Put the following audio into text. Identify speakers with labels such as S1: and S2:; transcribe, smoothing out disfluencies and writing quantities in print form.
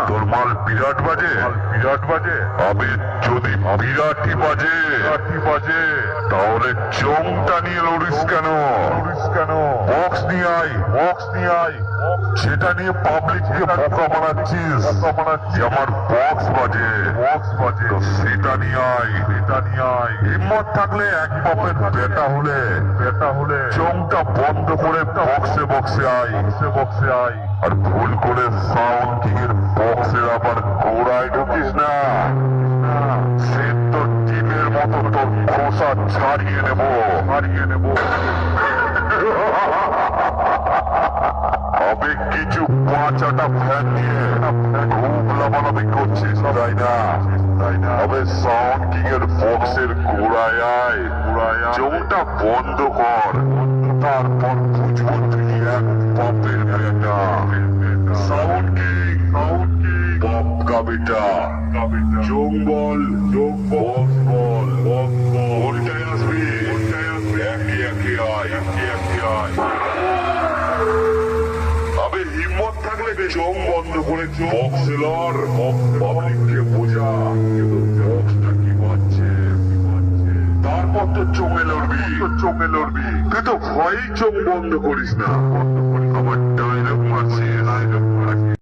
S1: তোর মাল বিরাট বাজে, আমি যদি বিরাটই বাজে তাহলে চোংটা নিয়ে লড়িস কেন? বক্স নিয়ে আয়, সেটা নিয়ে পাবলিককে বোকা বানাচ্ছিস যে আমার বক্স বাজে, তো সেটা নিয়ে আয়। হিম্মত থাকলে এক বাপের বেটা হলে চোংটা বন্ধ করে বক্সে আয়। আর ভুল করে সাউন্ড কিং এর বক্সের আবার গোড়ায় ঢুকিস না, সে তো ডিমের মতো তোর খোসা ছাড়িয়ে নেব। আমি কিছু পাঁচাটা ফ্যান নিয়ে খুব লাভালাভি করছিস, তাই না? তবে সাউন্ড কিং এর বক্সের গোড়ায় আয়, চোখটা বন্ধ কর, তারপর বুঝবো তুই এক বাপের বেটা। সাউন্ড কিং বাপকা বেটা, চোখ বল, বক্স বল, কোনটায় আসবি? একে আয়। তবে হিম্মত থাকলে চোখ বন্ধ করে বক্সে লড়, পাবলিককে বোঝা বক্সটা কি বাজছে, তারপর তো চোখে লড়বি। তুই তো ভয়েই চোখ বন্ধ করিস না। আমার ডায়লগ মারছিস।